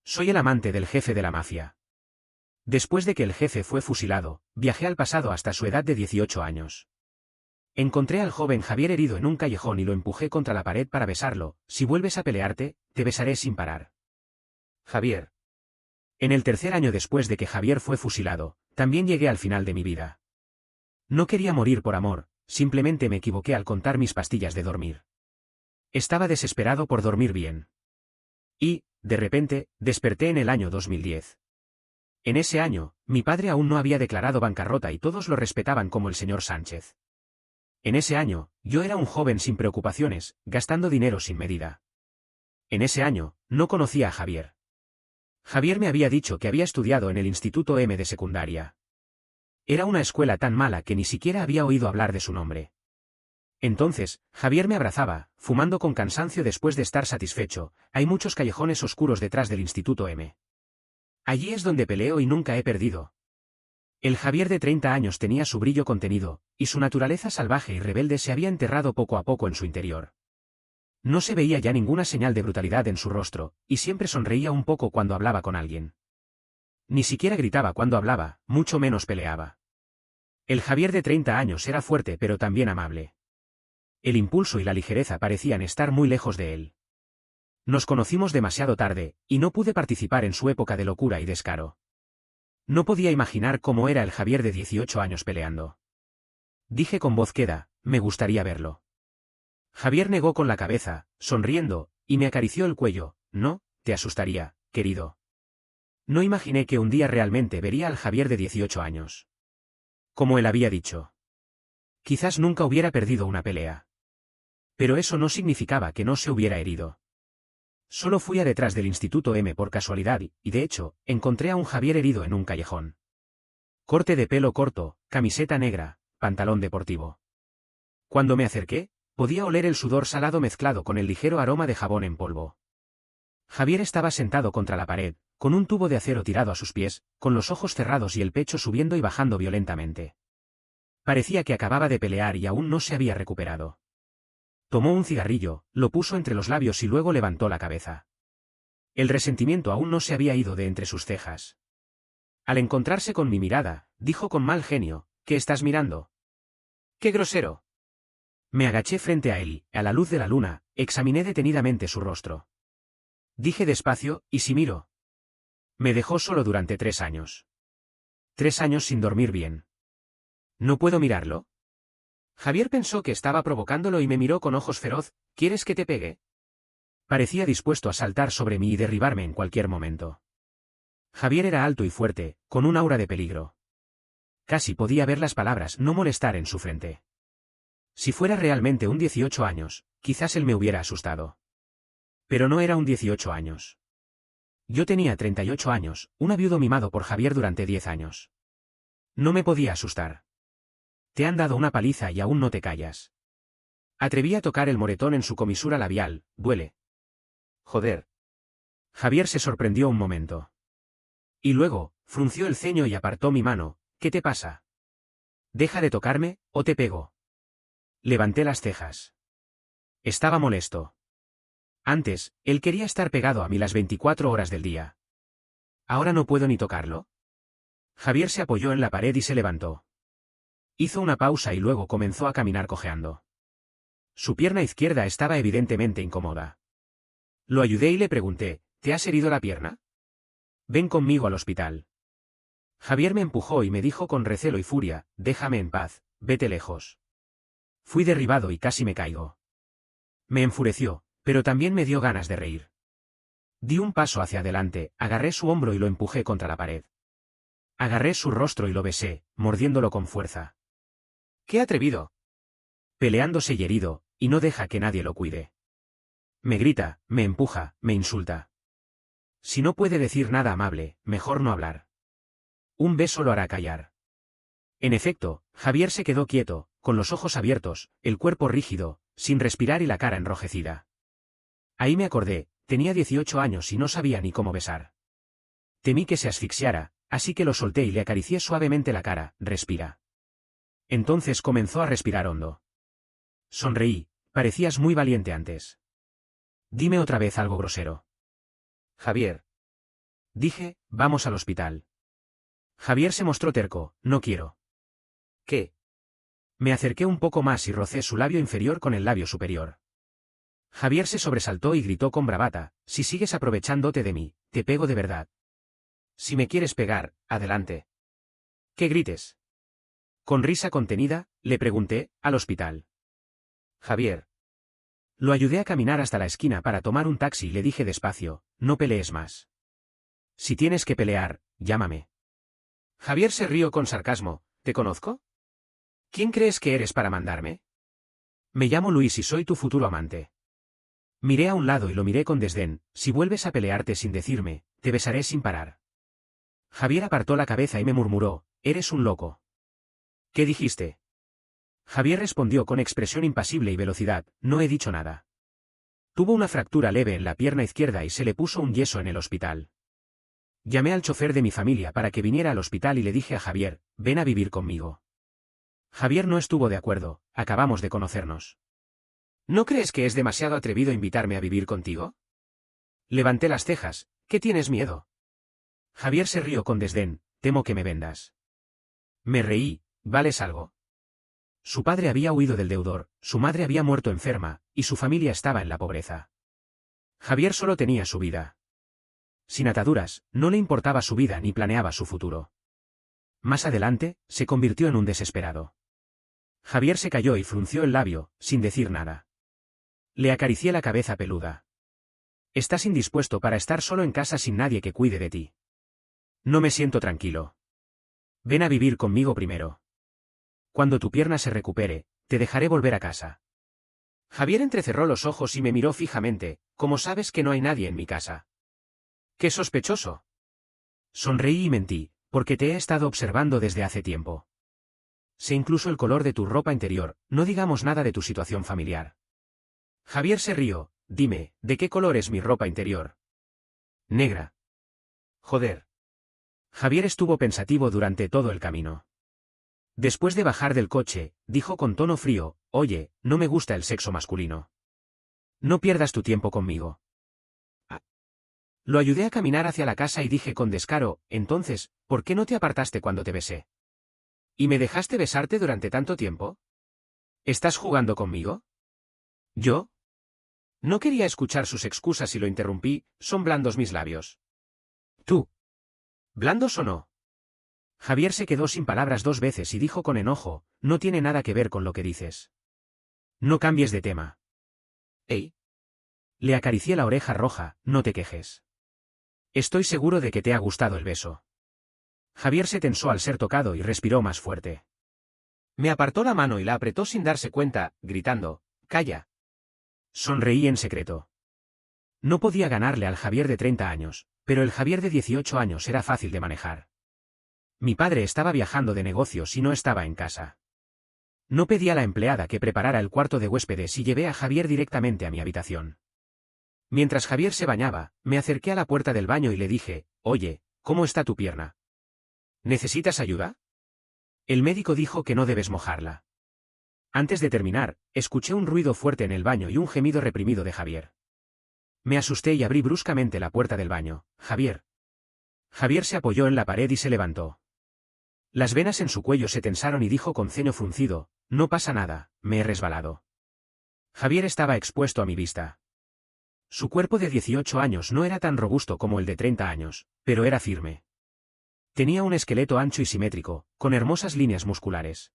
soy el amante del jefe de la mafia. Después de que el jefe fue fusilado, viajé al pasado hasta su edad de 18 años. Encontré al joven Javier herido en un callejón y lo empujé contra la pared para besarlo. Si vuelves a pelearte, te besaré sin parar. Javier. En el tercer año después de que Javier fue fusilado, también llegué al final de mi vida. No quería morir por amor, simplemente me equivoqué al contar mis pastillas de dormir. Estaba desesperado por dormir bien. Y, de repente, desperté en el año 2010. En ese año, mi padre aún no había declarado bancarrota y todos lo respetaban como el señor Sánchez. En ese año, yo era un joven sin preocupaciones, gastando dinero sin medida. En ese año, no conocía a Javier. Javier me había dicho que había estudiado en el Instituto M de secundaria. Era una escuela tan mala que ni siquiera había oído hablar de su nombre. Entonces, Javier me abrazaba, fumando con cansancio después de estar satisfecho. Hay muchos callejones oscuros detrás del Instituto M. Allí es donde peleo y nunca he perdido. El Javier de 30 años tenía su brillo contenido, y su naturaleza salvaje y rebelde se había enterrado poco a poco en su interior. No se veía ya ninguna señal de brutalidad en su rostro, y siempre sonreía un poco cuando hablaba con alguien. Ni siquiera gritaba cuando hablaba, mucho menos peleaba. El Javier de 30 años era fuerte pero también amable. El impulso y la ligereza parecían estar muy lejos de él. Nos conocimos demasiado tarde, y no pude participar en su época de locura y descaro. No podía imaginar cómo era el Javier de 18 años peleando. Dije con voz queda, me gustaría verlo. Javier negó con la cabeza, sonriendo, y me acarició el cuello. No, te asustaría, querido. No imaginé que un día realmente vería al Javier de 18 años. Como él había dicho. Quizás nunca hubiera perdido una pelea. Pero eso no significaba que no se hubiera herido. Solo fui a detrás del Instituto M por casualidad y, de hecho, encontré a un Javier herido en un callejón. Corte de pelo corto, camiseta negra, pantalón deportivo. Cuando me acerqué, podía oler el sudor salado mezclado con el ligero aroma de jabón en polvo. Javier estaba sentado contra la pared, con un tubo de acero tirado a sus pies, con los ojos cerrados y el pecho subiendo y bajando violentamente. Parecía que acababa de pelear y aún no se había recuperado. Tomó un cigarrillo, lo puso entre los labios y luego levantó la cabeza. El resentimiento aún no se había ido de entre sus cejas. Al encontrarse con mi mirada, dijo con mal genio, ¿qué estás mirando? ¡Qué grosero! Me agaché frente a él y, a la luz de la luna, examiné detenidamente su rostro. Dije despacio, ¿y si miro? Me dejó solo durante 3 años. 3 años sin dormir bien. ¿No puedo mirarlo? Javier pensó que estaba provocándolo y me miró con ojos feroz. ¿Quieres que te pegue? Parecía dispuesto a saltar sobre mí y derribarme en cualquier momento. Javier era alto y fuerte, con un aura de peligro. Casi podía ver las palabras no molestar en su frente. Si fuera realmente un 18 años, quizás él me hubiera asustado. Pero no era un 18 años. Yo tenía 38 años, un viudo mimado por Javier durante 10 años. No me podía asustar. Te han dado una paliza y aún no te callas. Atreví a tocar el moretón en su comisura labial. Duele. Joder. Javier se sorprendió un momento. Y luego, frunció el ceño y apartó mi mano. ¿Qué te pasa? Deja de tocarme, o te pego. Levanté las cejas. Estaba molesto. Antes, él quería estar pegado a mí las 24 horas del día. ¿Ahora no puedo ni tocarlo? Javier se apoyó en la pared y se levantó. Hizo una pausa y luego comenzó a caminar cojeando. Su pierna izquierda estaba evidentemente incómoda. Lo ayudé y le pregunté, ¿te has herido la pierna? Ven conmigo al hospital. Javier me empujó y me dijo con recelo y furia, déjame en paz, vete lejos. Fui derribado y casi me caigo. Me enfureció, pero también me dio ganas de reír. Di un paso hacia adelante, agarré su hombro y lo empujé contra la pared. Agarré su rostro y lo besé, mordiéndolo con fuerza. ¡Qué atrevido! Peleándose y herido, y no deja que nadie lo cuide. Me grita, me empuja, me insulta. Si no puede decir nada amable, mejor no hablar. Un beso lo hará callar. En efecto, Javier se quedó quieto, con los ojos abiertos, el cuerpo rígido, sin respirar y la cara enrojecida. Ahí me acordé, tenía 18 años y no sabía ni cómo besar. Temí que se asfixiara, así que lo solté y le acaricié suavemente la cara. Respira. Entonces comenzó a respirar hondo. Sonreí, parecías muy valiente antes. Dime otra vez algo grosero. Javier. dije, vamos al hospital. Javier se mostró terco, no quiero. ¿Qué? Me acerqué un poco más y rocé su labio inferior con el labio superior. Javier se sobresaltó y gritó con bravata, si sigues aprovechándote de mí, te pego de verdad. Si me quieres pegar, adelante. ¿Qué grites? Con risa contenida, le pregunté, al hospital. Javier. Lo ayudé a caminar hasta la esquina para tomar un taxi y le dije despacio, no pelees más. Si tienes que pelear, llámame. Javier se rió con sarcasmo, ¿te conozco? ¿Quién crees que eres para mandarme? Me llamo Luis y soy tu futuro amante. Miré a un lado y lo miré con desdén, si vuelves a pelearte sin decirme, te besaré sin parar. Javier apartó la cabeza y me murmuró, eres un loco. ¿Qué dijiste? Javier respondió con expresión impasible y velocidad, no he dicho nada. Tuvo una fractura leve en la pierna izquierda y se le puso un yeso en el hospital. Llamé al chofer de mi familia para que viniera al hospital y le dije a Javier, ven a vivir conmigo. Javier no estuvo de acuerdo, acabamos de conocernos. ¿No crees que es demasiado atrevido invitarme a vivir contigo? Levanté las cejas, ¿qué tienes miedo? Javier se rió con desdén, temo que me vendas. Me reí, ¿vales algo? Su padre había huido del deudor, su madre había muerto enferma, y su familia estaba en la pobreza. Javier solo tenía su vida. Sin ataduras, no le importaba su vida ni planeaba su futuro. Más adelante, se convirtió en un desesperado. Javier se calló y frunció el labio, sin decir nada. Le acaricié la cabeza peluda. Estás indispuesto para estar solo en casa sin nadie que cuide de ti. No me siento tranquilo. Ven a vivir conmigo primero. Cuando tu pierna se recupere, te dejaré volver a casa. Javier entrecerró los ojos y me miró fijamente, como sabes que no hay nadie en mi casa. ¡Qué sospechoso! Sonreí y mentí, porque te he estado observando desde hace tiempo. Sé incluso el color de tu ropa interior, no digamos nada de tu situación familiar. Javier se rió, dime, ¿de qué color es mi ropa interior? Negra. Joder. Javier estuvo pensativo durante todo el camino. Después de bajar del coche, dijo con tono frío, oye, no me gusta el sexo masculino. No pierdas tu tiempo conmigo. Lo ayudé a caminar hacia la casa y dije con descaro, entonces, ¿por qué no te apartaste cuando te besé? ¿Y me dejaste besarte durante tanto tiempo? ¿Estás jugando conmigo? ¿Yo? No quería escuchar sus excusas y lo interrumpí, son blandos mis labios. ¿Tú? ¿Blandos o no? Javier se quedó sin palabras 2 veces y dijo con enojo, no tiene nada que ver con lo que dices. No cambies de tema. ¿Ey? Le acaricié la oreja roja, no te quejes. Estoy seguro de que te ha gustado el beso. Javier se tensó al ser tocado y respiró más fuerte. Me apartó la mano y la apretó sin darse cuenta, gritando, «¡Calla!». Sonreí en secreto. No podía ganarle al Javier de 30 años, pero el Javier de 18 años era fácil de manejar. Mi padre estaba viajando de negocios y no estaba en casa. No pedí a la empleada que preparara el cuarto de huéspedes y llevé a Javier directamente a mi habitación. Mientras Javier se bañaba, me acerqué a la puerta del baño y le dije, «Oye, ¿cómo está tu pierna? ¿Necesitas ayuda?». El médico dijo que no debes mojarla. Antes de terminar, escuché un ruido fuerte en el baño y un gemido reprimido de Javier. Me asusté y abrí bruscamente la puerta del baño. «Javier». Javier se apoyó en la pared y se levantó. Las venas en su cuello se tensaron y dijo con ceño fruncido, «No pasa nada, me he resbalado». Javier estaba expuesto a mi vista. Su cuerpo de 18 años no era tan robusto como el de 30 años, pero era firme. Tenía un esqueleto ancho y simétrico, con hermosas líneas musculares.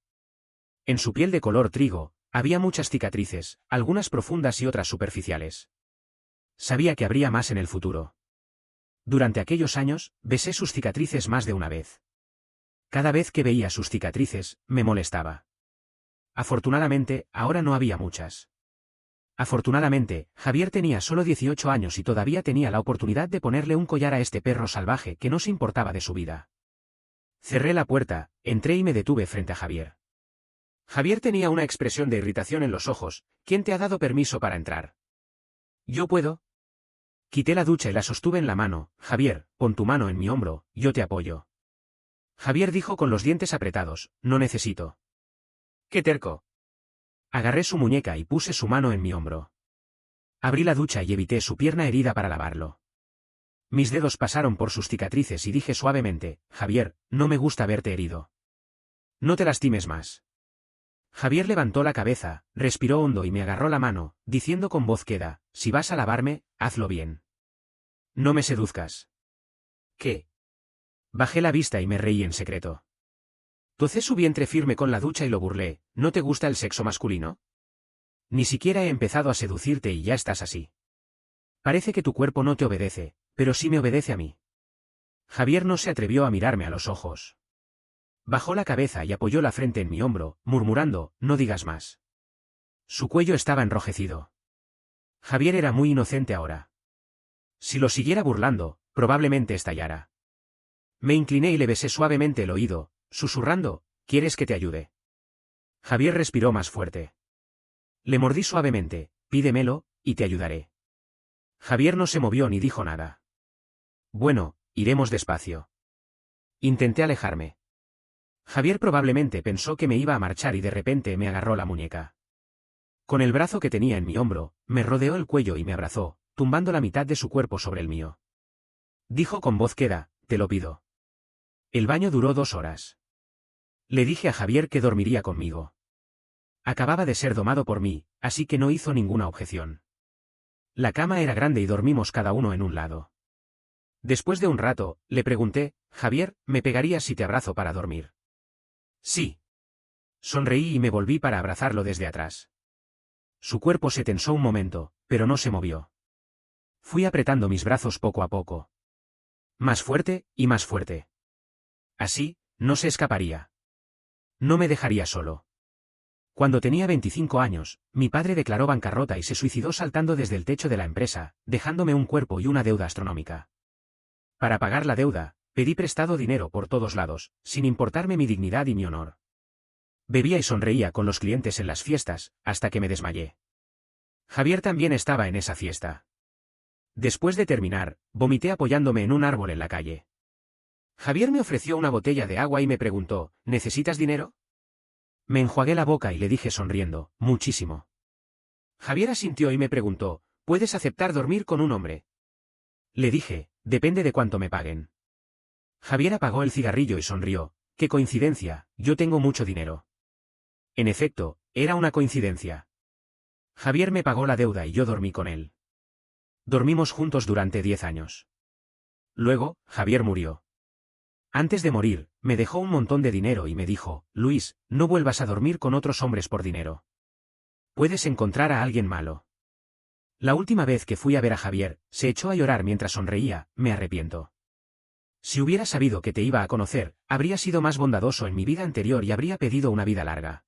En su piel de color trigo, había muchas cicatrices, algunas profundas y otras superficiales. Sabía que habría más en el futuro. Durante aquellos años, besé sus cicatrices más de una vez. Cada vez que veía sus cicatrices, me molestaba. Afortunadamente, ahora no había muchas. Afortunadamente, Javier tenía solo 18 años y todavía tenía la oportunidad de ponerle un collar a este perro salvaje que no se importaba de su vida. Cerré la puerta, entré y me detuve frente a Javier. Javier tenía una expresión de irritación en los ojos. ¿Quién te ha dado permiso para entrar? ¿Yo puedo? Quité la ducha y la sostuve en la mano. Javier, pon tu mano en mi hombro, yo te apoyo. Javier dijo con los dientes apretados, no necesito. ¡Qué terco! Agarré su muñeca y puse su mano en mi hombro. Abrí la ducha y evité su pierna herida para lavarlo. Mis dedos pasaron por sus cicatrices y dije suavemente, Javier, no me gusta verte herido. No te lastimes más. Javier levantó la cabeza, respiró hondo y me agarró la mano, diciendo con voz queda, si vas a lavarme, hazlo bien. No me seduzcas. ¿Qué? Bajé la vista y me reí en secreto. Tocé su vientre firme con la ducha y lo burlé, ¿no te gusta el sexo masculino? Ni siquiera he empezado a seducirte y ya estás así. Parece que tu cuerpo no te obedece, pero sí me obedece a mí. Javier no se atrevió a mirarme a los ojos. Bajó la cabeza y apoyó la frente en mi hombro, murmurando, no digas más. Su cuello estaba enrojecido. Javier era muy inocente ahora. Si lo siguiera burlando, probablemente estallara. Me incliné y le besé suavemente el oído, susurrando, ¿quieres que te ayude? Javier respiró más fuerte. Le mordí suavemente, pídemelo, y te ayudaré. Javier no se movió ni dijo nada. Bueno, iremos despacio. Intenté alejarme. Javier probablemente pensó que me iba a marchar y de repente me agarró la muñeca. Con el brazo que tenía en mi hombro, me rodeó el cuello y me abrazó, tumbando la mitad de su cuerpo sobre el mío. Dijo con voz queda, te lo pido. El baño duró 2 horas. Le dije a Javier que dormiría conmigo. Acababa de ser domado por mí, así que no hizo ninguna objeción. La cama era grande y dormimos cada uno en un lado. Después de un rato, le pregunté, Javier, ¿me pegarías si te abrazo para dormir? Sí. Sonreí y me volví para abrazarlo desde atrás. Su cuerpo se tensó un momento, pero no se movió. Fui apretando mis brazos poco a poco. Más fuerte, y más fuerte. Así, no se escaparía. No me dejaría solo. Cuando tenía 25 años, mi padre declaró bancarrota y se suicidó saltando desde el techo de la empresa, dejándome un cuerpo y una deuda astronómica. Para pagar la deuda, pedí prestado dinero por todos lados, sin importarme mi dignidad y mi honor. Bebía y sonreía con los clientes en las fiestas, hasta que me desmayé. Javier también estaba en esa fiesta. Después de terminar, vomité apoyándome en un árbol en la calle. Javier me ofreció una botella de agua y me preguntó, ¿necesitas dinero? Me enjuagué la boca y le dije sonriendo, muchísimo. Javier asintió y me preguntó, ¿puedes aceptar dormir con un hombre? Le dije, depende de cuánto me paguen. Javier apagó el cigarrillo y sonrió, qué coincidencia, yo tengo mucho dinero. En efecto, era una coincidencia. Javier me pagó la deuda y yo dormí con él. Dormimos juntos durante 10 años. Luego, Javier murió. Antes de morir, me dejó un montón de dinero y me dijo, Luis, no vuelvas a dormir con otros hombres por dinero. Puedes encontrar a alguien malo. La última vez que fui a ver a Javier, se echó a llorar mientras sonreía, me arrepiento. Si hubiera sabido que te iba a conocer, habría sido más bondadoso en mi vida anterior y habría pedido una vida larga.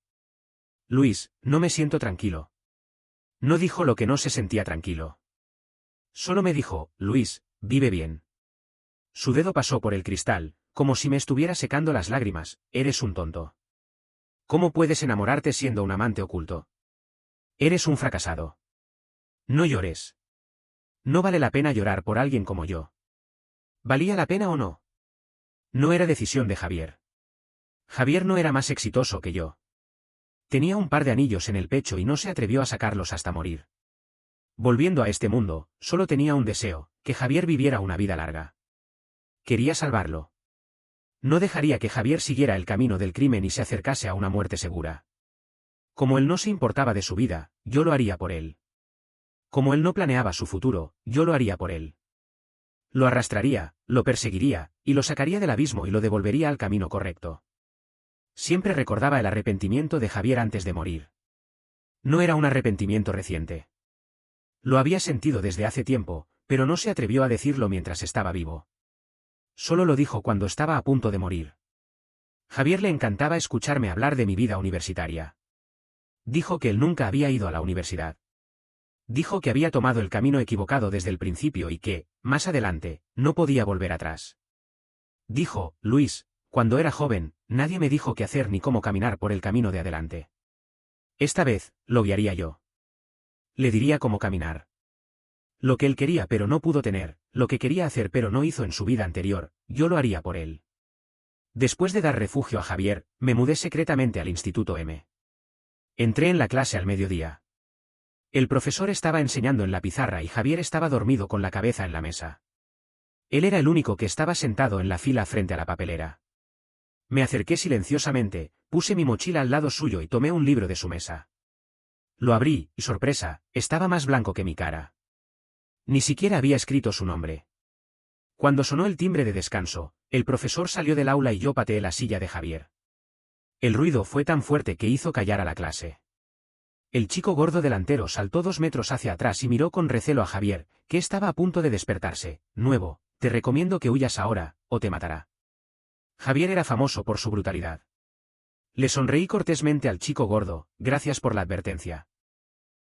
Luis, no me siento tranquilo. No dijo lo que no se sentía tranquilo. Solo me dijo, Luis, vive bien. Su dedo pasó por el cristal, como si me estuviera secando las lágrimas, eres un tonto. ¿Cómo puedes enamorarte siendo un amante oculto? Eres un fracasado. No llores. No vale la pena llorar por alguien como yo. ¿Valía la pena o no? No era decisión de Javier. Javier no era más exitoso que yo. Tenía un par de anillos en el pecho y no se atrevió a sacarlos hasta morir. Volviendo a este mundo, solo tenía un deseo, que Javier viviera una vida larga. Quería salvarlo. No dejaría que Javier siguiera el camino del crimen y se acercase a una muerte segura. Como él no se importaba de su vida, yo lo haría por él. Como él no planeaba su futuro, yo lo haría por él. Lo arrastraría, lo perseguiría, y lo sacaría del abismo y lo devolvería al camino correcto. Siempre recordaba el arrepentimiento de Javier antes de morir. No era un arrepentimiento reciente. Lo había sentido desde hace tiempo, pero no se atrevió a decirlo mientras estaba vivo. Solo lo dijo cuando estaba a punto de morir. Javier le encantaba escucharme hablar de mi vida universitaria. Dijo que él nunca había ido a la universidad. Dijo que había tomado el camino equivocado desde el principio y que, más adelante, no podía volver atrás. Dijo, Luis, cuando era joven, nadie me dijo qué hacer ni cómo caminar por el camino de adelante. Esta vez, lo guiaría yo. Le diría cómo caminar. Lo que él quería pero no pudo tener, lo que quería hacer pero no hizo en su vida anterior, yo lo haría por él. Después de dar refugio a Javier, me mudé secretamente al Instituto M. Entré en la clase al mediodía. El profesor estaba enseñando en la pizarra y Javier estaba dormido con la cabeza en la mesa. Él era el único que estaba sentado en la fila frente a la papelera. Me acerqué silenciosamente, puse mi mochila al lado suyo y tomé un libro de su mesa. Lo abrí, y sorpresa, estaba más blanco que mi cara. Ni siquiera había escrito su nombre. Cuando sonó el timbre de descanso, el profesor salió del aula y yo pateé la silla de Javier. El ruido fue tan fuerte que hizo callar a la clase. El chico gordo delantero saltó 2 metros hacia atrás y miró con recelo a Javier, que estaba a punto de despertarse. Nuevo, te recomiendo que huyas ahora, o te matará. Javier era famoso por su brutalidad. Le sonreí cortésmente al chico gordo, gracias por la advertencia.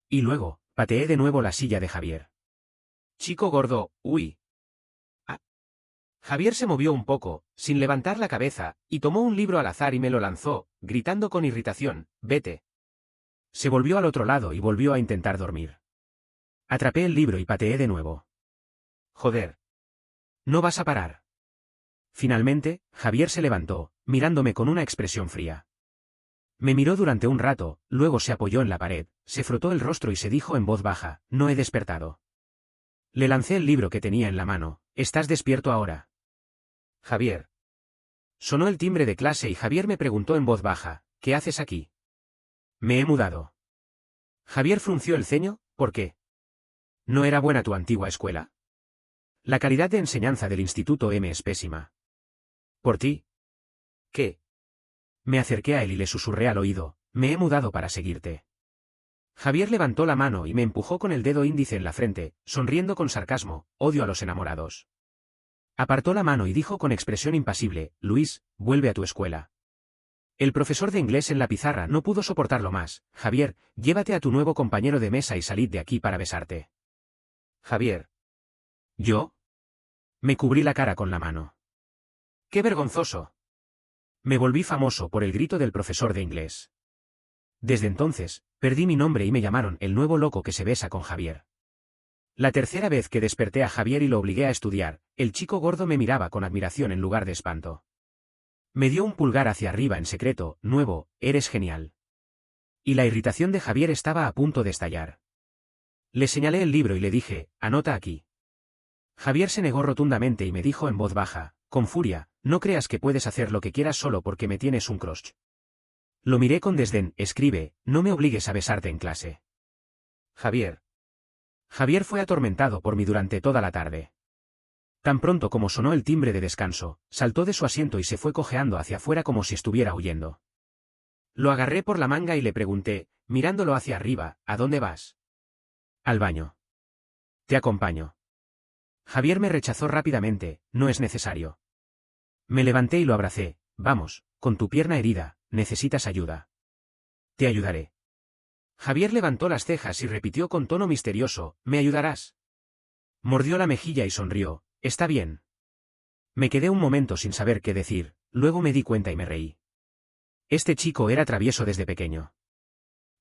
Y luego, pateé de nuevo la silla de Javier. Chico gordo, uy. Ah. Javier se movió un poco, sin levantar la cabeza, y tomó un libro al azar y me lo lanzó, gritando con irritación, vete. Se volvió al otro lado y volvió a intentar dormir. Atrapé el libro y pateé de nuevo. Joder. No vas a parar. Finalmente, Javier se levantó, mirándome con una expresión fría. Me miró durante un rato, luego se apoyó en la pared, se frotó el rostro y se dijo en voz baja, no he despertado. Le lancé el libro que tenía en la mano, ¿estás despierto ahora? Javier. Sonó el timbre de clase y Javier me preguntó en voz baja, ¿qué haces aquí? Me he mudado. Javier frunció el ceño, ¿por qué? ¿No era buena tu antigua escuela? La calidad de enseñanza del Instituto M es pésima. ¿Por ti? ¿Qué? Me acerqué a él y le susurré al oído, me he mudado para seguirte. Javier levantó la mano y me empujó con el dedo índice en la frente, sonriendo con sarcasmo, odio a los enamorados. Apartó la mano y dijo con expresión impasible, Luis, vuelve a tu escuela. El profesor de inglés en la pizarra no pudo soportarlo más, Javier, llévate a tu nuevo compañero de mesa y salid de aquí para besarte. Javier. ¿Yo? Me cubrí la cara con la mano. ¡Qué vergonzoso! Me volví famoso por el grito del profesor de inglés. Desde entonces, perdí mi nombre y me llamaron el nuevo loco que se besa con Javier. La tercera vez que desperté a Javier y lo obligué a estudiar, el chico gordo me miraba con admiración en lugar de espanto. Me dio un pulgar hacia arriba en secreto, nuevo, eres genial. Y la irritación de Javier estaba a punto de estallar. Le señalé el libro y le dije, anota aquí. Javier se negó rotundamente y me dijo en voz baja, con furia, no creas que puedes hacer lo que quieras solo porque me tienes un crush. Lo miré con desdén, escribe, no me obligues a besarte en clase. Javier. Javier fue atormentado por mí durante toda la tarde. Tan pronto como sonó el timbre de descanso, saltó de su asiento y se fue cojeando hacia afuera como si estuviera huyendo. Lo agarré por la manga y le pregunté, mirándolo hacia arriba, ¿a dónde vas? Al baño. Te acompaño. Javier me rechazó rápidamente, no es necesario. Me levanté y lo abracé, vamos, con tu pierna herida, necesitas ayuda. Te ayudaré. Javier levantó las cejas y repitió con tono misterioso, ¿me ayudarás? Mordió la mejilla y sonrió, está bien. Me quedé un momento sin saber qué decir, luego me di cuenta y me reí. Este chico era travieso desde pequeño.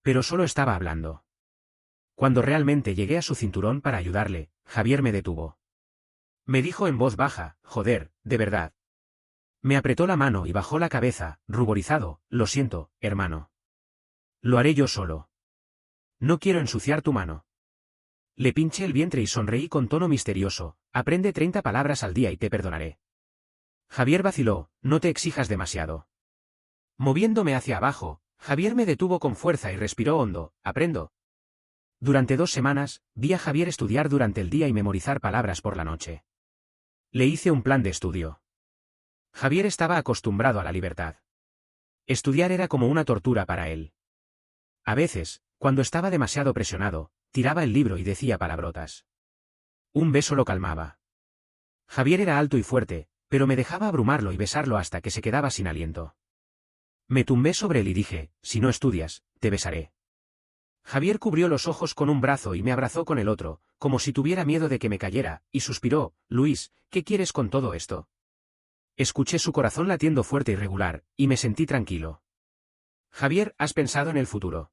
Pero solo estaba hablando. Cuando realmente llegué a su cinturón para ayudarle, Javier me detuvo. Me dijo en voz baja, joder, de verdad. Me apretó la mano y bajó la cabeza, ruborizado, lo siento, hermano. Lo haré yo solo. No quiero ensuciar tu mano. Le pinché el vientre y sonreí con tono misterioso, aprende 30 palabras al día y te perdonaré. Javier vaciló, no te exijas demasiado. Moviéndome hacia abajo, Javier me detuvo con fuerza y respiró hondo, aprendo. Durante 2 semanas, vi a Javier estudiar durante el día y memorizar palabras por la noche. Le hice un plan de estudio. Javier estaba acostumbrado a la libertad. Estudiar era como una tortura para él. A veces, cuando estaba demasiado presionado, tiraba el libro y decía palabrotas. Un beso lo calmaba. Javier era alto y fuerte, pero me dejaba abrumarlo y besarlo hasta que se quedaba sin aliento. Me tumbé sobre él y dije, si no estudias, te besaré. Javier cubrió los ojos con un brazo y me abrazó con el otro, como si tuviera miedo de que me cayera, y suspiró, Luis, ¿qué quieres con todo esto? Escuché su corazón latiendo fuerte y regular, y me sentí tranquilo. Javier, ¿has pensado en el futuro?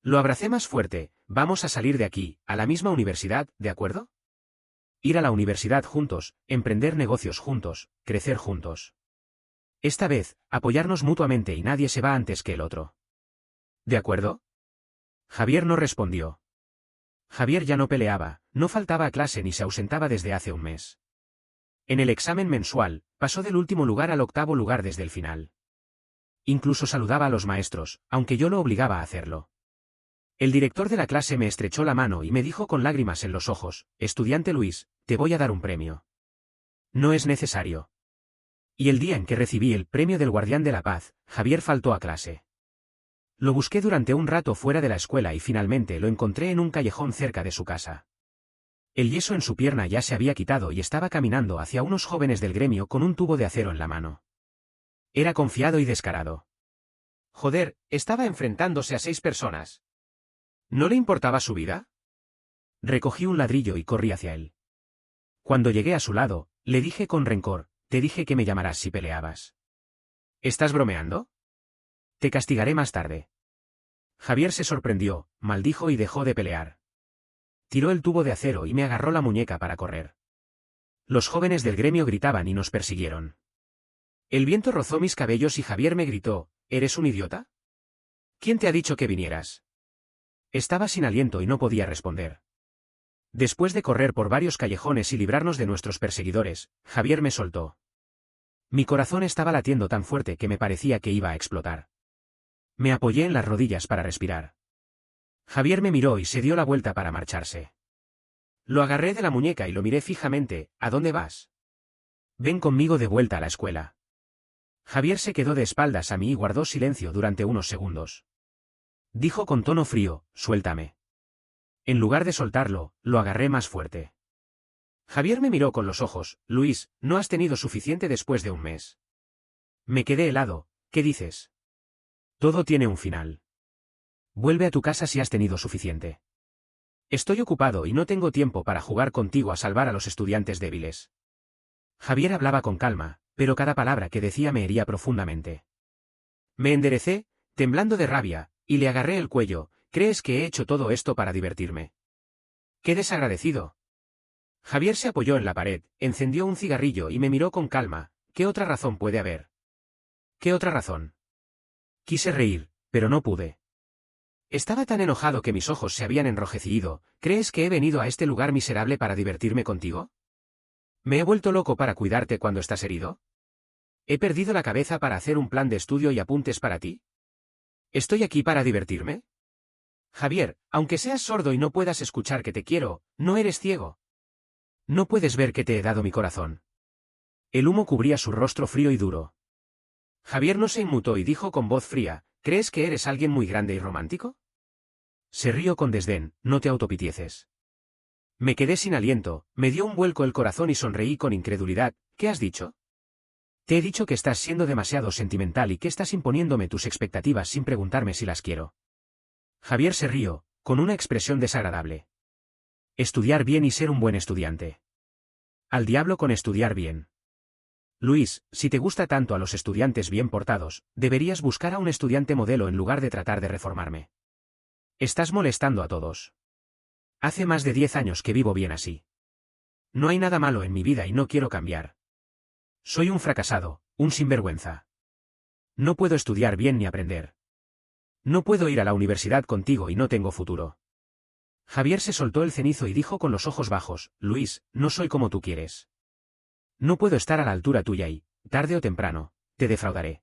Lo abracé más fuerte, vamos a salir de aquí, a la misma universidad, ¿de acuerdo? Ir a la universidad juntos, emprender negocios juntos, crecer juntos. Esta vez, apoyarnos mutuamente y nadie se va antes que el otro. ¿De acuerdo? Javier no respondió. Javier ya no peleaba, no faltaba a clase ni se ausentaba desde hace un mes. En el examen mensual, pasó del último lugar al octavo lugar desde el final. Incluso saludaba a los maestros, aunque yo lo obligaba a hacerlo. El director de la clase me estrechó la mano y me dijo con lágrimas en los ojos: «Estudiante Luis, te voy a dar un premio». «No es necesario». Y el día en que recibí el premio del Guardián de la Paz, Javier faltó a clase. Lo busqué durante un rato fuera de la escuela y finalmente lo encontré en un callejón cerca de su casa. El yeso en su pierna ya se había quitado y estaba caminando hacia unos jóvenes del gremio con un tubo de acero en la mano. Era confiado y descarado. Joder, estaba enfrentándose a 6 personas. ¿No le importaba su vida? Recogí un ladrillo y corrí hacia él. Cuando llegué a su lado, le dije con rencor: «Te dije que me llamarás si peleabas». «¿Estás bromeando? Te castigaré más tarde». Javier se sorprendió, maldijo y dejó de pelear. Tiró el tubo de acero y me agarró la muñeca para correr. Los jóvenes del gremio gritaban y nos persiguieron. El viento rozó mis cabellos y Javier me gritó: «¿Eres un idiota? ¿Quién te ha dicho que vinieras?». Estaba sin aliento y no podía responder. Después de correr por varios callejones y librarnos de nuestros perseguidores, Javier me soltó. Mi corazón estaba latiendo tan fuerte que me parecía que iba a explotar. Me apoyé en las rodillas para respirar. Javier me miró y se dio la vuelta para marcharse. Lo agarré de la muñeca y lo miré fijamente: «¿A dónde vas?». «Ven conmigo de vuelta a la escuela». Javier se quedó de espaldas a mí y guardó silencio durante unos segundos. Dijo con tono frío: «Suéltame». En lugar de soltarlo, lo agarré más fuerte. Javier me miró con los ojos: «Luis, no has tenido suficiente después de un mes». Me quedé helado. «¿Qué dices?». «Todo tiene un final. Vuelve a tu casa si has tenido suficiente. Estoy ocupado y no tengo tiempo para jugar contigo a salvar a los estudiantes débiles». Javier hablaba con calma, pero cada palabra que decía me hería profundamente. Me enderecé, temblando de rabia, y le agarré el cuello: «¿Crees que he hecho todo esto para divertirme? ¡Qué desagradecido!». Javier se apoyó en la pared, encendió un cigarrillo y me miró con calma: «¿Qué otra razón puede haber?». «¿Qué otra razón?». Quise reír, pero no pude. Estaba tan enojado que mis ojos se habían enrojecido. «¿Crees que he venido a este lugar miserable para divertirme contigo? ¿Me he vuelto loco para cuidarte cuando estás herido? ¿He perdido la cabeza para hacer un plan de estudio y apuntes para ti? ¿Estoy aquí para divertirme? Javier, aunque seas sordo y no puedas escuchar que te quiero, no eres ciego. ¿No puedes ver que te he dado mi corazón?». El humo cubría su rostro frío y duro. Javier no se inmutó y dijo con voz fría: «¿Crees que eres alguien muy grande y romántico?». Se rió con desdén: «No te autopitieces». Me quedé sin aliento, me dio un vuelco el corazón y sonreí con incredulidad. «¿Qué has dicho?». «Te he dicho que estás siendo demasiado sentimental y que estás imponiéndome tus expectativas sin preguntarme si las quiero». Javier se rió, con una expresión desagradable. «Estudiar bien y ser un buen estudiante». «Al diablo con estudiar bien. Luis, si te gusta tanto a los estudiantes bien portados, deberías buscar a un estudiante modelo en lugar de tratar de reformarme. Estás molestando a todos. Hace más de 10 años que vivo bien así. No hay nada malo en mi vida y no quiero cambiar. Soy un fracasado, un sinvergüenza. No puedo estudiar bien ni aprender. No puedo ir a la universidad contigo y no tengo futuro». Javier se soltó el cenizo y dijo con los ojos bajos: «Luis, no soy como tú quieres. No puedo estar a la altura tuya y, tarde o temprano, te defraudaré.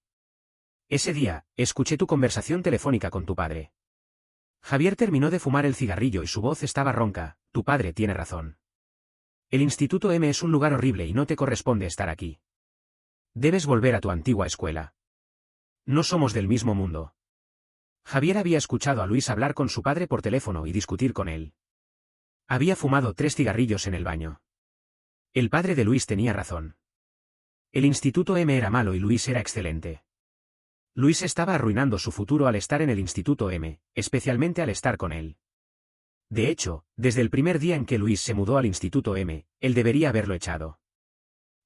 Ese día, escuché tu conversación telefónica con tu padre». Javier terminó de fumar el cigarrillo y su voz estaba ronca: «Tu padre tiene razón. El Instituto M es un lugar horrible y no te corresponde estar aquí. Debes volver a tu antigua escuela. No somos del mismo mundo». Javier había escuchado a Luis hablar con su padre por teléfono y discutir con él. Había fumado 3 cigarrillos en el baño. El padre de Luis tenía razón. El Instituto M era malo y Luis era excelente. Luis estaba arruinando su futuro al estar en el Instituto M, especialmente al estar con él. De hecho, desde el primer día en que Luis se mudó al Instituto M, él debería haberlo echado.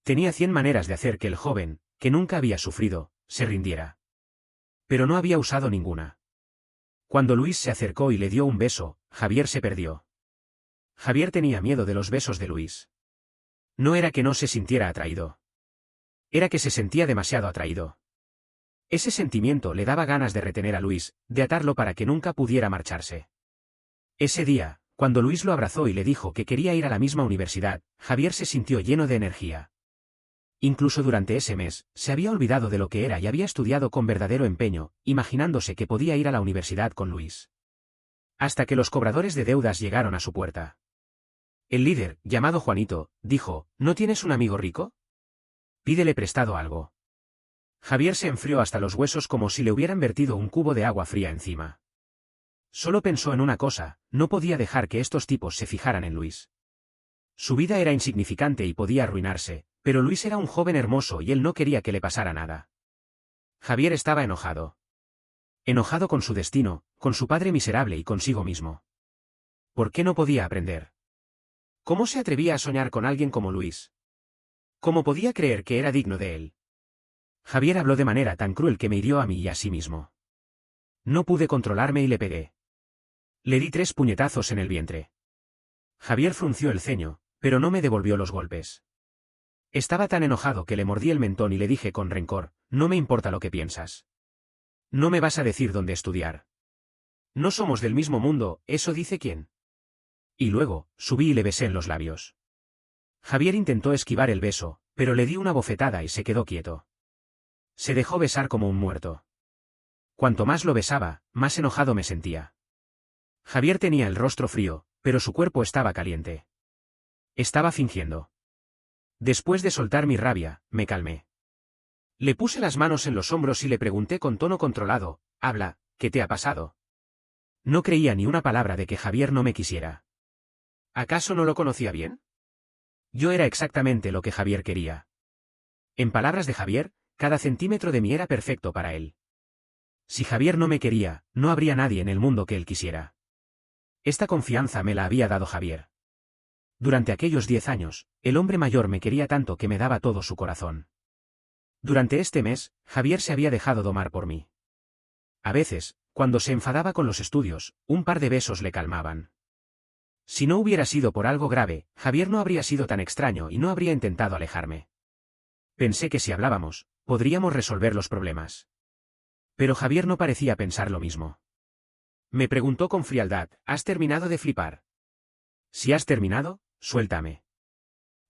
Tenía 100 maneras de hacer que el joven, que nunca había sufrido, se rindiera. Pero no había usado ninguna. Cuando Luis se acercó y le dio un beso, Javier se perdió. Javier tenía miedo de los besos de Luis. No era que no se sintiera atraído. Era que se sentía demasiado atraído. Ese sentimiento le daba ganas de retener a Luis, de atarlo para que nunca pudiera marcharse. Ese día, cuando Luis lo abrazó y le dijo que quería ir a la misma universidad, Javier se sintió lleno de energía. Incluso durante ese mes, se había olvidado de lo que era y había estudiado con verdadero empeño, imaginándose que podía ir a la universidad con Luis. Hasta que los cobradores de deudas llegaron a su puerta. El líder, llamado Juanito, dijo, ¿no tienes un amigo rico? Pídele prestado algo. Javier se enfrió hasta los huesos como si le hubieran vertido un cubo de agua fría encima. Solo pensó en una cosa, no podía dejar que estos tipos se fijaran en Luis. Su vida era insignificante y podía arruinarse, pero Luis era un joven hermoso y él no quería que le pasara nada. Javier estaba enojado. Enojado con su destino, con su padre miserable y consigo mismo. ¿Por qué no podía aprender? ¿Cómo se atrevía a soñar con alguien como Luis? ¿Cómo podía creer que era digno de él? Javier habló de manera tan cruel que me hirió a mí y a sí mismo. No pude controlarme y le pegué. Le di 3 puñetazos en el vientre. Javier frunció el ceño, pero no me devolvió los golpes. Estaba tan enojado que le mordí el mentón y le dije con rencor, no me importa lo que piensas. No me vas a decir dónde estudiar. No somos del mismo mundo, ¿eso dice quién? Y luego, subí y le besé en los labios. Javier intentó esquivar el beso, pero le di una bofetada y se quedó quieto. Se dejó besar como un muerto. Cuanto más lo besaba, más enojado me sentía. Javier tenía el rostro frío, pero su cuerpo estaba caliente. Estaba fingiendo. Después de soltar mi rabia, me calmé. Le puse las manos en los hombros y le pregunté con tono controlado, habla, ¿qué te ha pasado? No creía ni una palabra de que Javier no me quisiera. ¿Acaso no lo conocía bien? Yo era exactamente lo que Javier quería. En palabras de Javier, cada centímetro de mí era perfecto para él. Si Javier no me quería, no habría nadie en el mundo que él quisiera. Esta confianza me la había dado Javier. Durante aquellos 10 años, el hombre mayor me quería tanto que me daba todo su corazón. Durante este mes, Javier se había dejado domar por mí. A veces, cuando se enfadaba con los estudios, un par de besos le calmaban. Si no hubiera sido por algo grave, Javier no habría sido tan extraño y no habría intentado alejarme. Pensé que si hablábamos, podríamos resolver los problemas. Pero Javier no parecía pensar lo mismo. Me preguntó con frialdad, ¿has terminado de flipar? Si has terminado, suéltame.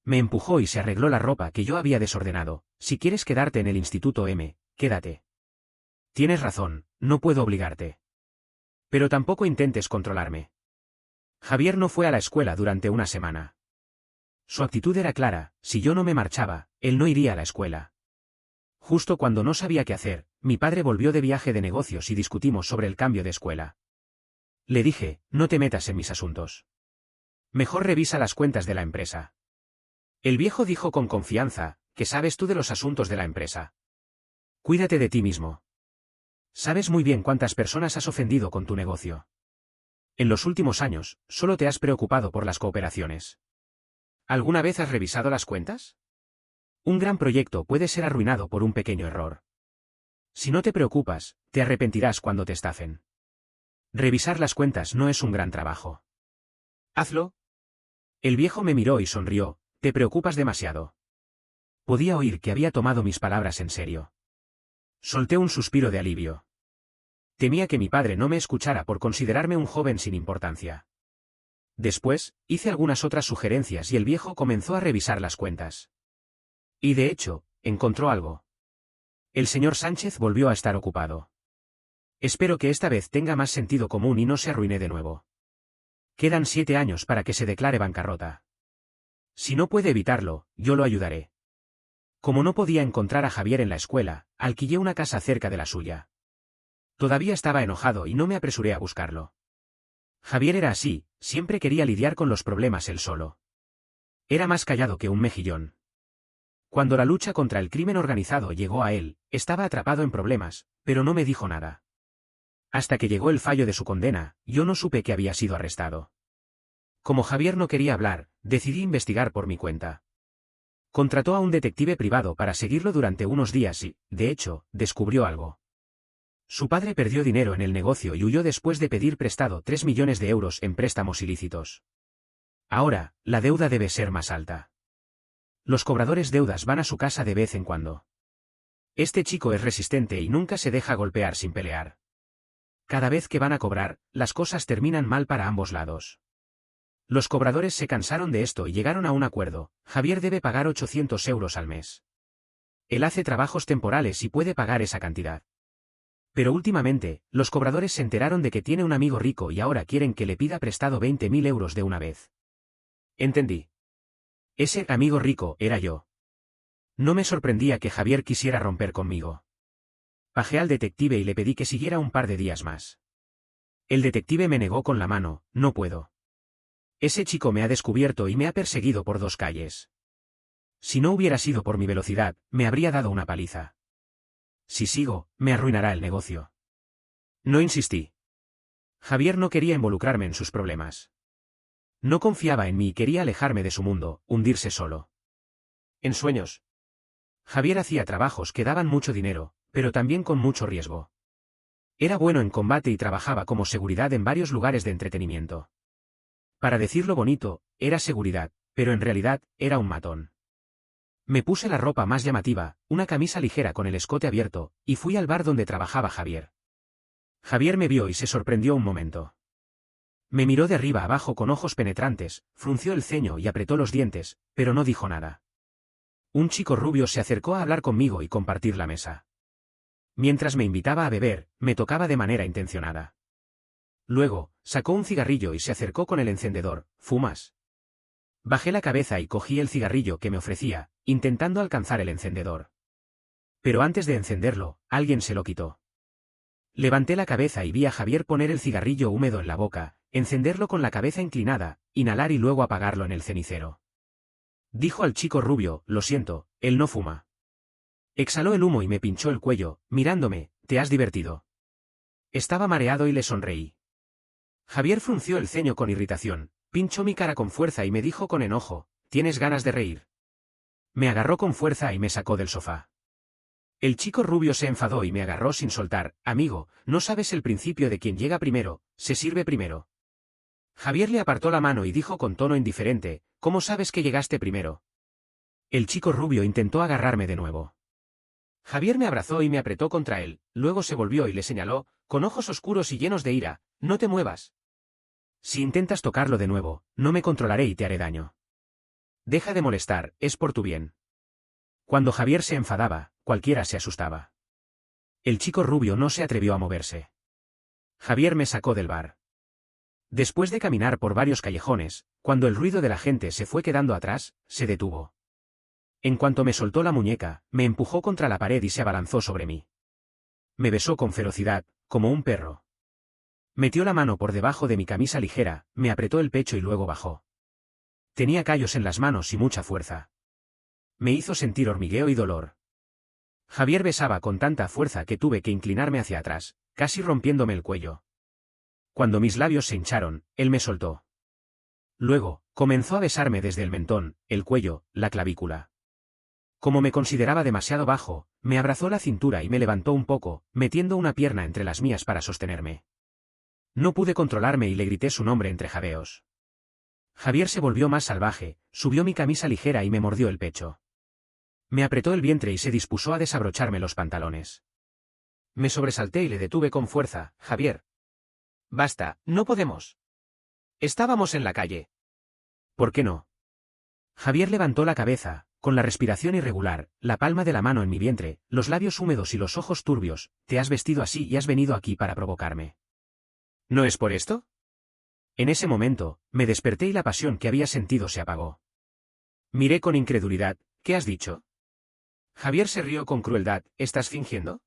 Me empujó y se arregló la ropa que yo había desordenado. Si quieres quedarte en el instituto quédate. Tienes razón, no puedo obligarte. Pero tampoco intentes controlarme. Javier no fue a la escuela durante una semana. Su actitud era clara, si yo no me marchaba, él no iría a la escuela. Justo cuando no sabía qué hacer, mi padre volvió de viaje de negocios y discutimos sobre el cambio de escuela. Le dije, no te metas en mis asuntos. Mejor revisa las cuentas de la empresa. El viejo dijo con confianza, ¿qué sabes tú de los asuntos de la empresa? Cuídate de ti mismo. Sabes muy bien cuántas personas has ofendido con tu negocio. En los últimos años, solo te has preocupado por las cooperaciones. ¿Alguna vez has revisado las cuentas? Un gran proyecto puede ser arruinado por un pequeño error. Si no te preocupas, te arrepentirás cuando te estafen. Revisar las cuentas no es un gran trabajo. Hazlo. El viejo me miró y sonrió, te preocupas demasiado. Podía oír que había tomado mis palabras en serio. Solté un suspiro de alivio. Temía que mi padre no me escuchara por considerarme un joven sin importancia. Después, hice algunas otras sugerencias y el viejo comenzó a revisar las cuentas. Y de hecho, encontró algo. El señor Sánchez volvió a estar ocupado. Espero que esta vez tenga más sentido común y no se arruine de nuevo. Quedan 7 años para que se declare bancarrota. Si no puede evitarlo, yo lo ayudaré. Como no podía encontrar a Javier en la escuela, alquilé una casa cerca de la suya. Todavía estaba enojado y no me apresuré a buscarlo. Javier era así, siempre quería lidiar con los problemas él solo. Era más callado que un mejillón. Cuando la lucha contra el crimen organizado llegó a él, estaba atrapado en problemas, pero no me dijo nada. Hasta que llegó el fallo de su condena, yo no supe que había sido arrestado. Como Javier no quería hablar, decidí investigar por mi cuenta. Contrató a un detective privado para seguirlo durante unos días y, de hecho, descubrió algo. Su padre perdió dinero en el negocio y huyó después de pedir prestado 3 millones de euros en préstamos ilícitos. Ahora, la deuda debe ser más alta. Los cobradores deudas van a su casa de vez en cuando. Este chico es resistente y nunca se deja golpear sin pelear. Cada vez que van a cobrar, las cosas terminan mal para ambos lados. Los cobradores se cansaron de esto y llegaron a un acuerdo. Javier debe pagar 800 euros al mes. él hace trabajos temporales y puede pagar esa cantidad. Pero últimamente, los cobradores se enteraron de que tiene un amigo rico y ahora quieren que le pida prestado 20.000 euros de una vez. Entendí. Ese amigo rico era yo. No me sorprendía que Javier quisiera romper conmigo. Bajé al detective y le pedí que siguiera un par de días más. El detective me negó con la mano, no puedo. Ese chico me ha descubierto y me ha perseguido por 2 calles. Si no hubiera sido por mi velocidad, me habría dado una paliza. Si sigo, me arruinará el negocio. No insistí. Javier no quería involucrarme en sus problemas. No confiaba en mí y quería alejarme de su mundo, hundirse solo. En sueños. Javier hacía trabajos que daban mucho dinero, pero también con mucho riesgo. Era bueno en combate y trabajaba como seguridad en varios lugares de entretenimiento. Para decirlo bonito, era seguridad, pero en realidad, era un matón. Me puse la ropa más llamativa, una camisa ligera con el escote abierto, y fui al bar donde trabajaba Javier. Javier me vio y se sorprendió un momento. Me miró de arriba abajo con ojos penetrantes, frunció el ceño y apretó los dientes, pero no dijo nada. Un chico rubio se acercó a hablar conmigo y compartir la mesa. Mientras me invitaba a beber, me tocaba de manera intencionada. Luego, sacó un cigarrillo y se acercó con el encendedor. ¿Fumas? Bajé la cabeza y cogí el cigarrillo que me ofrecía, intentando alcanzar el encendedor. Pero antes de encenderlo, alguien se lo quitó. Levanté la cabeza y vi a Javier poner el cigarrillo húmedo en la boca, encenderlo con la cabeza inclinada, inhalar y luego apagarlo en el cenicero. Dijo al chico rubio, lo siento, él no fuma. Exhaló el humo y me pinchó el cuello, mirándome, ¿te has divertido? Estaba mareado y le sonreí. Javier frunció el ceño con irritación, pinchó mi cara con fuerza y me dijo con enojo, ¿tienes ganas de reír? Me agarró con fuerza y me sacó del sofá. El chico rubio se enfadó y me agarró sin soltar, amigo, no sabes el principio de quien llega primero, se sirve primero. Javier le apartó la mano y dijo con tono indiferente, ¿cómo sabes que llegaste primero? El chico rubio intentó agarrarme de nuevo. Javier me abrazó y me apretó contra él, luego se volvió y le señaló, con ojos oscuros y llenos de ira, no te muevas. Si intentas tocarlo de nuevo, no me controlaré y te haré daño. Deja de molestar, es por tu bien. Cuando Javier se enfadaba, cualquiera se asustaba. El chico rubio no se atrevió a moverse. Javier me sacó del bar. Después de caminar por varios callejones, cuando el ruido de la gente se fue quedando atrás, se detuvo. En cuanto me soltó la muñeca, me empujó contra la pared y se abalanzó sobre mí. Me besó con ferocidad, como un perro. Metió la mano por debajo de mi camisa ligera, me apretó el pecho y luego bajó. Tenía callos en las manos y mucha fuerza. Me hizo sentir hormigueo y dolor. Javier besaba con tanta fuerza que tuve que inclinarme hacia atrás, casi rompiéndome el cuello. Cuando mis labios se hincharon, él me soltó. Luego, comenzó a besarme desde el mentón, el cuello, la clavícula. Como me consideraba demasiado bajo, me abrazó la cintura y me levantó un poco, metiendo una pierna entre las mías para sostenerme. No pude controlarme y le grité su nombre entre jadeos. Javier se volvió más salvaje, subió mi camisa ligera y me mordió el pecho. Me apretó el vientre y se dispuso a desabrocharme los pantalones. Me sobresalté y le detuve con fuerza, Javier. Basta, no podemos. Estábamos en la calle. ¿Por qué no? Javier levantó la cabeza, con la respiración irregular, la palma de la mano en mi vientre, los labios húmedos y los ojos turbios, te has vestido así y has venido aquí para provocarme. ¿No es por esto? En ese momento, me desperté y la pasión que había sentido se apagó. Miré con incredulidad, ¿qué has dicho? Javier se rió con crueldad, ¿estás fingiendo?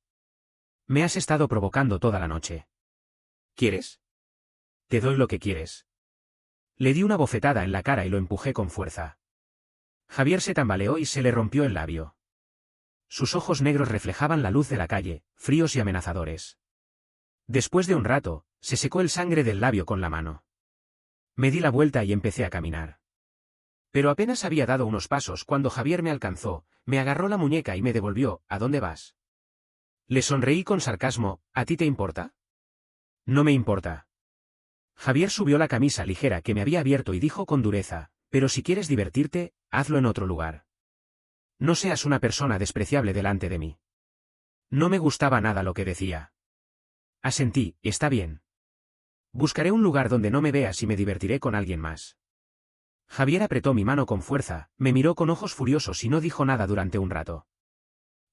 Me has estado provocando toda la noche. ¿Quieres? Te doy lo que quieres. Le di una bofetada en la cara y lo empujé con fuerza. Javier se tambaleó y se le rompió el labio. Sus ojos negros reflejaban la luz de la calle, fríos y amenazadores. Después de un rato, se secó el sangre del labio con la mano. Me di la vuelta y empecé a caminar. Pero apenas había dado unos pasos cuando Javier me alcanzó, me agarró la muñeca y me devolvió, ¿a dónde vas? Le sonreí con sarcasmo, ¿a ti te importa? No me importa. Javier subió la camisa ligera que me había abierto y dijo con dureza, pero si quieres divertirte, hazlo en otro lugar. No seas una persona despreciable delante de mí. No me gustaba nada lo que decía. Asentí, está bien. Buscaré un lugar donde no me veas y me divertiré con alguien más. Javier apretó mi mano con fuerza, me miró con ojos furiosos y no dijo nada durante un rato.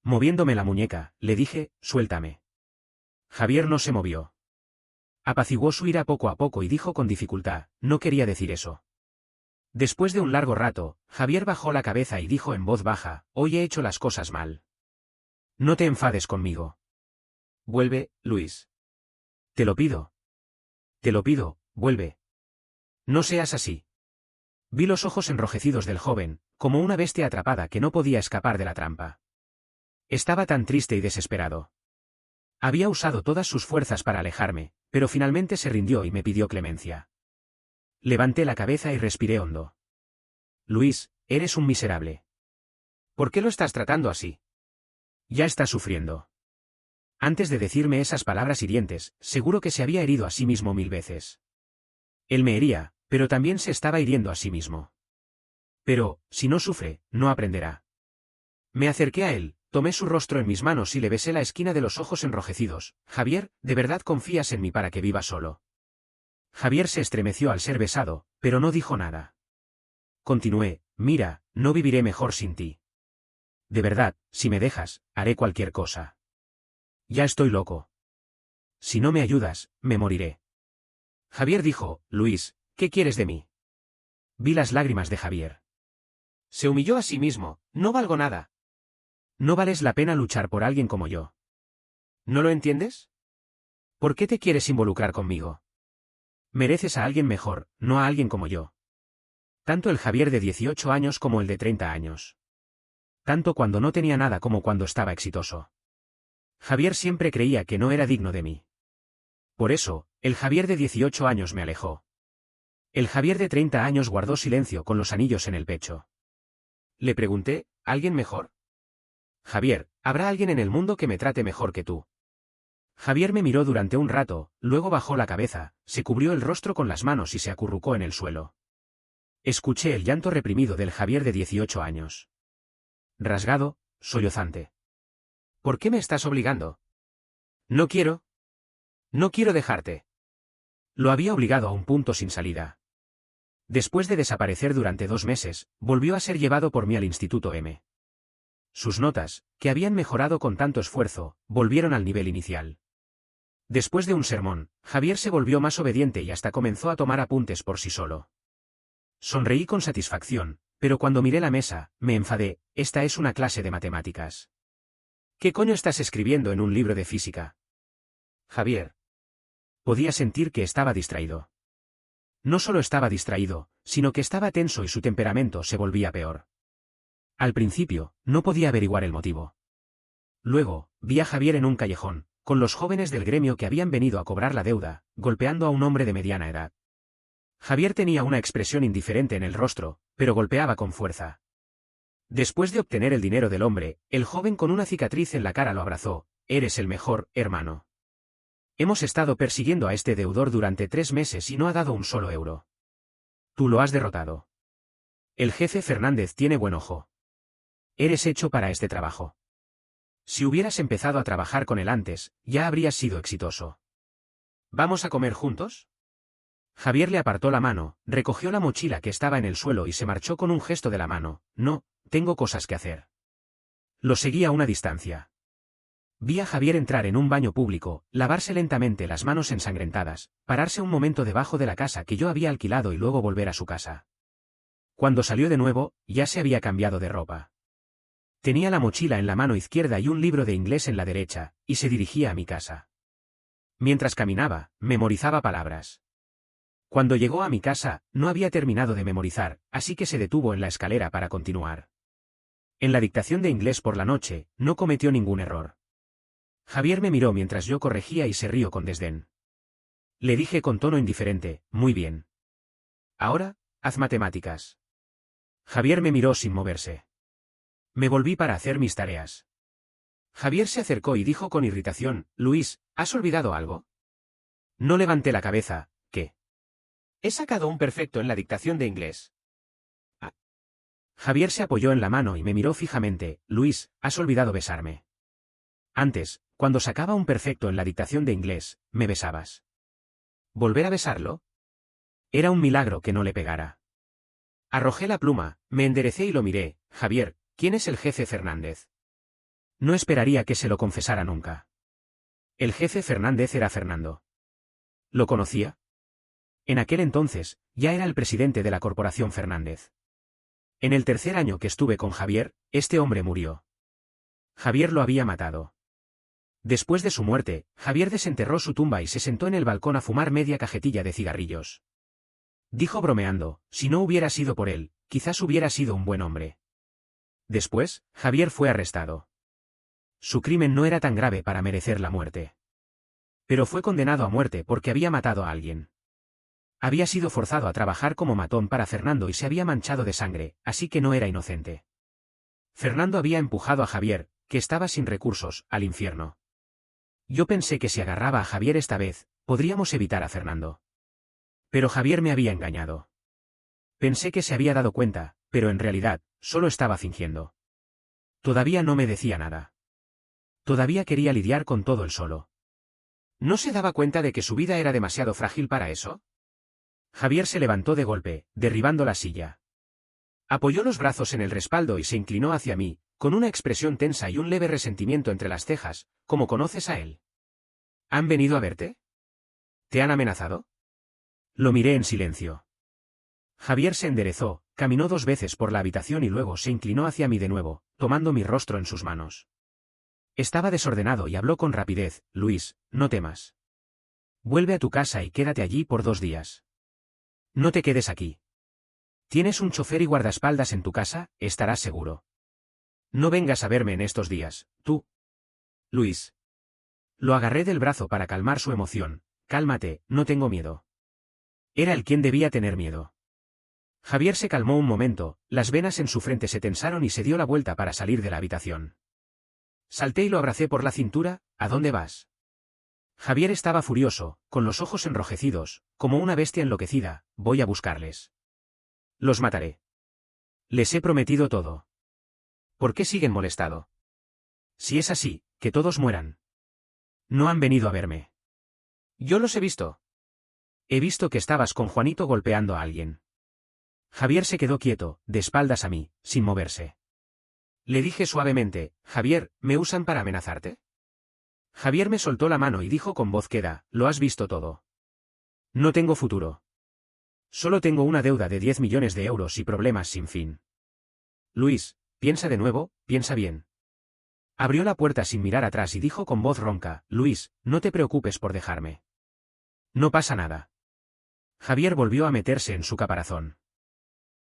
Moviéndome la muñeca, le dije, suéltame. Javier no se movió. Apaciguó su ira poco a poco y dijo con dificultad, no quería decir eso. Después de un largo rato, Javier bajó la cabeza y dijo en voz baja, hoy he hecho las cosas mal. No te enfades conmigo. Vuelve, Luis. Te lo pido. Te lo pido, vuelve. No seas así. Vi los ojos enrojecidos del joven, como una bestia atrapada que no podía escapar de la trampa. Estaba tan triste y desesperado. Había usado todas sus fuerzas para alejarme, pero finalmente se rindió y me pidió clemencia. Levanté la cabeza y respiré hondo. Luis, eres un miserable. ¿Por qué lo estás tratando así? Ya estás sufriendo. Antes de decirme esas palabras hirientes, seguro que se había herido a sí mismo 1000 veces. Él me hería, pero también se estaba hiriendo a sí mismo. Pero, si no sufre, no aprenderá. Me acerqué a él, tomé su rostro en mis manos y le besé la esquina de los ojos enrojecidos. Javier, ¿de verdad confías en mí para que viva solo? Javier se estremeció al ser besado, pero no dijo nada. Continué, mira, no viviré mejor sin ti. De verdad, si me dejas, haré cualquier cosa. Ya estoy loco. Si no me ayudas, me moriré. Javier dijo, Luis, ¿qué quieres de mí? Vi las lágrimas de Javier. Se humilló a sí mismo, no valgo nada. No vales la pena luchar por alguien como yo. ¿No lo entiendes? ¿Por qué te quieres involucrar conmigo? Mereces a alguien mejor, no a alguien como yo. Tanto el Javier de 18 años como el de 30 años. Tanto cuando no tenía nada como cuando estaba exitoso. Javier siempre creía que no era digno de mí. Por eso, el Javier de 18 años me alejó. El Javier de 30 años guardó silencio con los anillos en el pecho. Le pregunté, ¿alguien mejor? Javier, ¿habrá alguien en el mundo que me trate mejor que tú? Javier me miró durante un rato, luego bajó la cabeza, se cubrió el rostro con las manos y se acurrucó en el suelo. Escuché el llanto reprimido del Javier de 18 años. Rasgado, sollozante. ¿Por qué me estás obligando? No quiero. No quiero dejarte. Lo había obligado a un punto sin salida. Después de desaparecer durante 2 meses, volvió a ser llevado por mí al Instituto M. Sus notas, que habían mejorado con tanto esfuerzo, volvieron al nivel inicial. Después de un sermón, Javier se volvió más obediente y hasta comenzó a tomar apuntes por sí solo. Sonreí con satisfacción, pero cuando miré la mesa, me enfadé, esta es una clase de matemáticas. ¿Qué coño estás escribiendo en un libro de física? Javier. Podía sentir que estaba distraído. No solo estaba distraído, sino que estaba tenso y su temperamento se volvía peor. Al principio, no podía averiguar el motivo. Luego, vi a Javier en un callejón, con los jóvenes del gremio que habían venido a cobrar la deuda, golpeando a un hombre de mediana edad. Javier tenía una expresión indiferente en el rostro, pero golpeaba con fuerza. Después de obtener el dinero del hombre, el joven con una cicatriz en la cara lo abrazó. Eres el mejor, hermano. Hemos estado persiguiendo a este deudor durante 3 meses y no ha dado un solo euro. Tú lo has derrotado. El jefe Fernández tiene buen ojo. Eres hecho para este trabajo. Si hubieras empezado a trabajar con él antes, ya habrías sido exitoso. ¿Vamos a comer juntos? Javier le apartó la mano, recogió la mochila que estaba en el suelo y se marchó con un gesto de la mano. No, tengo cosas que hacer. Lo seguí a una distancia. Vi a Javier entrar en un baño público, lavarse lentamente las manos ensangrentadas, pararse un momento debajo de la casa que yo había alquilado y luego volver a su casa. Cuando salió de nuevo, ya se había cambiado de ropa. Tenía la mochila en la mano izquierda y un libro de inglés en la derecha, y se dirigía a mi casa. Mientras caminaba, memorizaba palabras. Cuando llegó a mi casa, no había terminado de memorizar, así que se detuvo en la escalera para continuar. En la dictación de inglés por la noche, no cometió ningún error. Javier me miró mientras yo corregía y se rió con desdén. Le dije con tono indiferente, muy bien. Ahora, haz matemáticas. Javier me miró sin moverse. Me volví para hacer mis tareas. Javier se acercó y dijo con irritación, Luis, ¿has olvidado algo? No levanté la cabeza, ¿qué? He sacado un perfecto en la dictación de inglés. Ah. Javier se apoyó en la mano y me miró fijamente, Luis, has olvidado besarme. Antes, cuando sacaba un perfecto en la dictación de inglés, me besabas. ¿Volver a besarlo? Era un milagro que no le pegara. Arrojé la pluma, me enderecé y lo miré. Javier, ¿quién es el jefe Fernández? No esperaría que se lo confesara nunca. El jefe Fernández era Fernando. ¿Lo conocía? En aquel entonces, ya era el presidente de la Corporación Fernández. En el tercer año que estuve con Javier, este hombre murió. Javier lo había matado. Después de su muerte, Javier desenterró su tumba y se sentó en el balcón a fumar media cajetilla de cigarrillos. Dijo bromeando, si no hubiera sido por él, quizás hubiera sido un buen hombre. Después, Javier fue arrestado. Su crimen no era tan grave para merecer la muerte. Pero fue condenado a muerte porque había matado a alguien. Había sido forzado a trabajar como matón para Fernando y se había manchado de sangre, así que no era inocente. Fernando había empujado a Javier, que estaba sin recursos, al infierno. Yo pensé que si agarraba a Javier esta vez, podríamos evitar a Fernando. Pero Javier me había engañado. Pensé que se había dado cuenta, pero en realidad, solo estaba fingiendo. Todavía no me decía nada. Todavía quería lidiar con todo él solo. ¿No se daba cuenta de que su vida era demasiado frágil para eso? Javier se levantó de golpe, derribando la silla. Apoyó los brazos en el respaldo y se inclinó hacia mí, con una expresión tensa y un leve resentimiento entre las cejas, como conoces a él. ¿Han venido a verte? ¿Te han amenazado? Lo miré en silencio. Javier se enderezó, caminó 2 veces por la habitación y luego se inclinó hacia mí de nuevo, tomando mi rostro en sus manos. Estaba desordenado y habló con rapidez, Luis, no temas. Vuelve a tu casa y quédate allí por 2 días. No te quedes aquí. Tienes un chofer y guardaespaldas en tu casa, estarás seguro. No vengas a verme en estos días, tú. Luis. Lo agarré del brazo para calmar su emoción. Cálmate, no tengo miedo. Era él quien debía tener miedo. Javier se calmó un momento, las venas en su frente se tensaron y se dio la vuelta para salir de la habitación. Salté y lo abracé por la cintura, ¿a dónde vas? Javier estaba furioso, con los ojos enrojecidos, como una bestia enloquecida, voy a buscarles. Los mataré. Les he prometido todo. ¿Por qué siguen molestado? Si es así, que todos mueran. No han venido a verme. Yo los he visto. He visto que estabas con Juanito golpeando a alguien. Javier se quedó quieto, de espaldas a mí, sin moverse. Le dije suavemente, Javier, ¿me usan para amenazarte? Javier me soltó la mano y dijo con voz queda, lo has visto todo. No tengo futuro. Solo tengo una deuda de 10 millones de euros y problemas sin fin. Luis, piensa de nuevo, piensa bien. Abrió la puerta sin mirar atrás y dijo con voz ronca, Luis, no te preocupes por dejarme. No pasa nada. Javier volvió a meterse en su caparazón.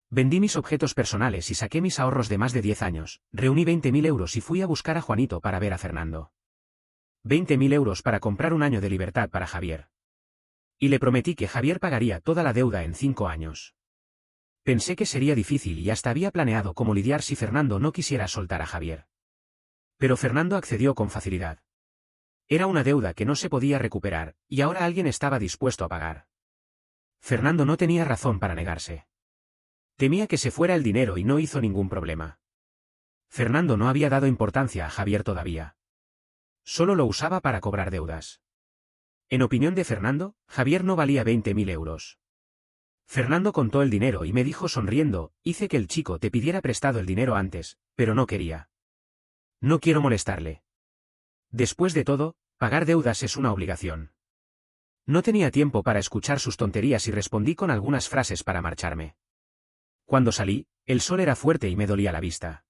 Vendí mis objetos personales y saqué mis ahorros de más de 10 años, reuní 20.000 euros y fui a buscar a Juanito para ver a Fernando. 20.000 euros para comprar un año de libertad para Javier. Y le prometí que Javier pagaría toda la deuda en 5 años. Pensé que sería difícil y hasta había planeado cómo lidiar si Fernando no quisiera soltar a Javier. Pero Fernando accedió con facilidad. Era una deuda que no se podía recuperar, y ahora alguien estaba dispuesto a pagar. Fernando no tenía razón para negarse. Temía que se fuera el dinero y no hizo ningún problema. Fernando no había dado importancia a Javier todavía. Solo lo usaba para cobrar deudas. En opinión de Fernando, Javier no valía 20.000 euros. Fernando contó el dinero y me dijo sonriendo, hice que el chico te pidiera prestado el dinero antes, pero no quería. No quiero molestarle. Después de todo, pagar deudas es una obligación. No tenía tiempo para escuchar sus tonterías y respondí con algunas frases para marcharme. Cuando salí, el sol era fuerte y me dolía la vista.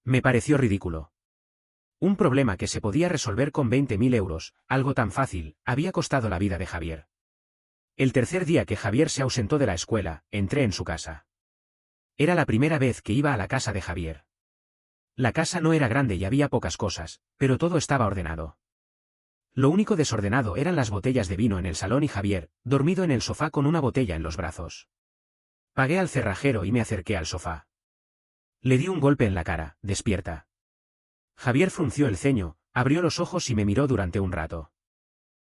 Me pareció ridículo. Un problema que se podía resolver con 20.000 euros, algo tan fácil, había costado la vida de Javier. El tercer día que Javier se ausentó de la escuela, entré en su casa. Era la primera vez que iba a la casa de Javier. La casa no era grande y había pocas cosas, pero todo estaba ordenado. Lo único desordenado eran las botellas de vino en el salón y Javier, dormido en el sofá con una botella en los brazos. Pagué al cerrajero y me acerqué al sofá. Le di un golpe en la cara, despierta. Javier frunció el ceño, abrió los ojos y me miró durante un rato.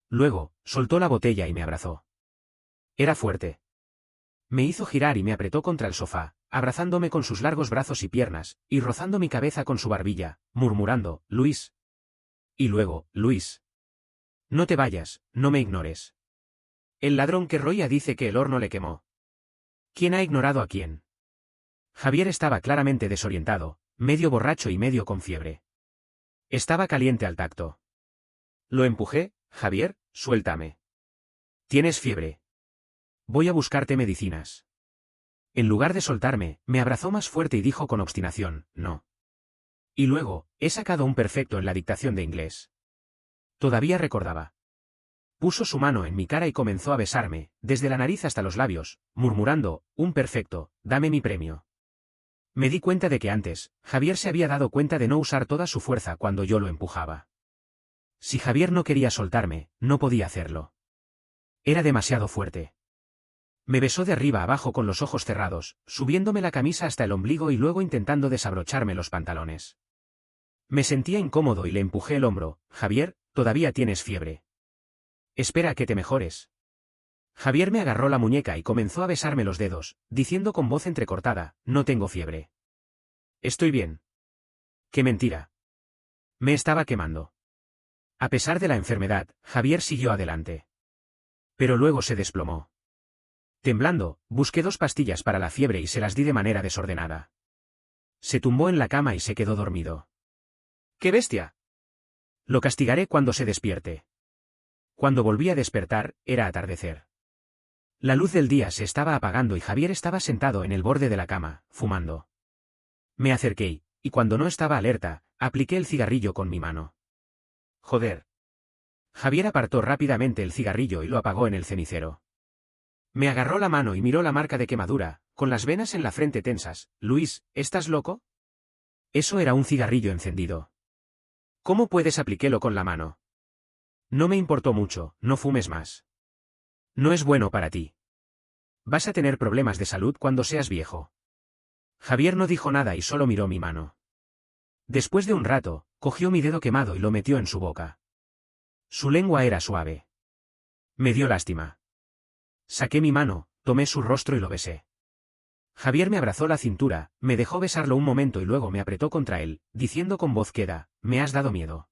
Luego, soltó la botella y me abrazó. Era fuerte. Me hizo girar y me apretó contra el sofá, abrazándome con sus largos brazos y piernas, y rozando mi cabeza con su barbilla, murmurando, Luis. Y luego, Luis. No te vayas, no me ignores. El ladrón que roía dice que el horno le quemó. ¿Quién ha ignorado a quién? Javier estaba claramente desorientado, medio borracho y medio con fiebre. Estaba caliente al tacto. Lo empujé. Javier, suéltame. Tienes fiebre. Voy a buscarte medicinas. En lugar de soltarme, me abrazó más fuerte y dijo con obstinación, no. Y luego, he sacado un perfecto en la dictación de inglés. Todavía recordaba. Puso su mano en mi cara y comenzó a besarme, desde la nariz hasta los labios, murmurando, un perfecto, dame mi premio. Me di cuenta de que antes, Javier se había dado cuenta de no usar toda su fuerza cuando yo lo empujaba. Si Javier no quería soltarme, no podía hacerlo. Era demasiado fuerte. Me besó de arriba abajo con los ojos cerrados, subiéndome la camisa hasta el ombligo y luego intentando desabrocharme los pantalones. Me sentía incómodo y le empujé el hombro. Javier, todavía tienes fiebre. Espera a que te mejores. Javier me agarró la muñeca y comenzó a besarme los dedos, diciendo con voz entrecortada, no tengo fiebre. Estoy bien. ¡Qué mentira! Me estaba quemando. A pesar de la enfermedad, Javier siguió adelante. Pero luego se desplomó. Temblando, busqué 2 pastillas para la fiebre y se las di de manera desordenada. Se tumbó en la cama y se quedó dormido. ¡Qué bestia! Lo castigaré cuando se despierte. Cuando volví a despertar, era atardecer. La luz del día se estaba apagando y Javier estaba sentado en el borde de la cama, fumando. Me acerqué y cuando no estaba alerta, apliqué el cigarrillo con mi mano. Joder. Javier apartó rápidamente el cigarrillo y lo apagó en el cenicero. Me agarró la mano y miró la marca de quemadura, con las venas en la frente tensas. Luis, ¿estás loco? Eso era un cigarrillo encendido. ¿Cómo puedes apliquarlo con la mano? No me importó mucho, no fumes más. No es bueno para ti. Vas a tener problemas de salud cuando seas viejo. Javier no dijo nada y solo miró mi mano. Después de un rato, cogió mi dedo quemado y lo metió en su boca. Su lengua era suave. Me dio lástima. Saqué mi mano, tomé su rostro y lo besé. Javier me abrazó la cintura, me dejó besarlo un momento y luego me apretó contra él, diciendo con voz queda, me has dado miedo.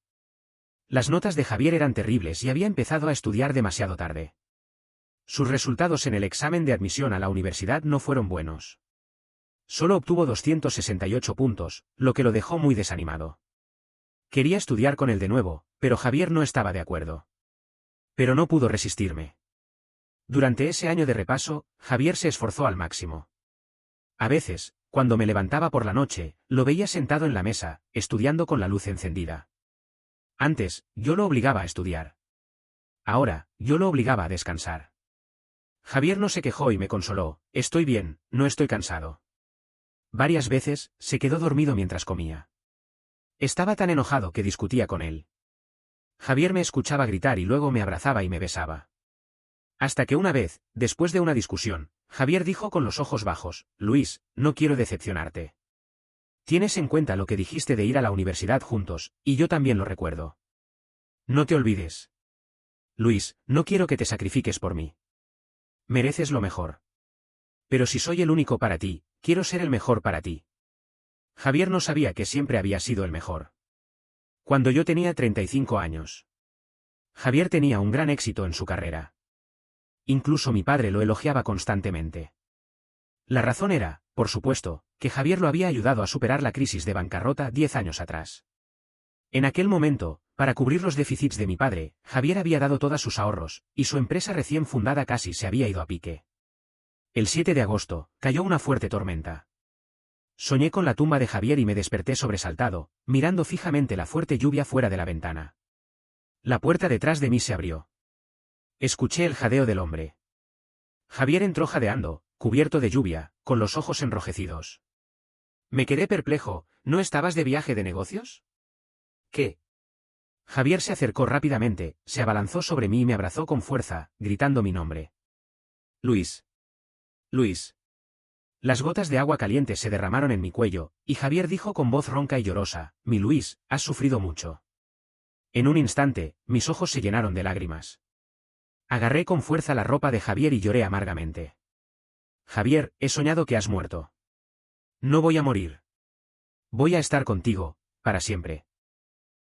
Las notas de Javier eran terribles y había empezado a estudiar demasiado tarde. Sus resultados en el examen de admisión a la universidad no fueron buenos. Solo obtuvo 268 puntos, lo que lo dejó muy desanimado. Quería estudiar con él de nuevo, pero Javier no estaba de acuerdo. Pero no pudo resistirme. Durante ese año de repaso, Javier se esforzó al máximo. A veces, cuando me levantaba por la noche, lo veía sentado en la mesa, estudiando con la luz encendida. Antes, yo lo obligaba a estudiar. Ahora, yo lo obligaba a descansar. Javier no se quejó y me consoló, estoy bien, no estoy cansado. Varias veces, se quedó dormido mientras comía. Estaba tan enojado que discutía con él. Javier me escuchaba gritar y luego me abrazaba y me besaba. Hasta que una vez, después de una discusión, Javier dijo con los ojos bajos, Luis, no quiero decepcionarte. Tienes en cuenta lo que dijiste de ir a la universidad juntos, y yo también lo recuerdo. No te olvides. Luis, no quiero que te sacrifiques por mí. Mereces lo mejor. Pero si soy el único para ti, quiero ser el mejor para ti. Javier no sabía que siempre había sido el mejor. Cuando yo tenía 35 años. Javier tenía un gran éxito en su carrera. Incluso mi padre lo elogiaba constantemente. La razón era, por supuesto, que Javier lo había ayudado a superar la crisis de bancarrota 10 años atrás. En aquel momento, para cubrir los déficits de mi padre, Javier había dado todos sus ahorros, y su empresa recién fundada casi se había ido a pique. El 7 de agosto, cayó una fuerte tormenta. Soñé con la tumba de Javier y me desperté sobresaltado, mirando fijamente la fuerte lluvia fuera de la ventana. La puerta detrás de mí se abrió. Escuché el jadeo del hombre. Javier entró jadeando, cubierto de lluvia, con los ojos enrojecidos. Me quedé perplejo, ¿no estabas de viaje de negocios? ¿Qué? Javier se acercó rápidamente, se abalanzó sobre mí y me abrazó con fuerza, gritando mi nombre. Luis. Luis. Las gotas de agua caliente se derramaron en mi cuello, y Javier dijo con voz ronca y llorosa, mi Luis, has sufrido mucho. En un instante, mis ojos se llenaron de lágrimas. Agarré con fuerza la ropa de Javier y lloré amargamente. Javier, he soñado que has muerto. No voy a morir. Voy a estar contigo, para siempre.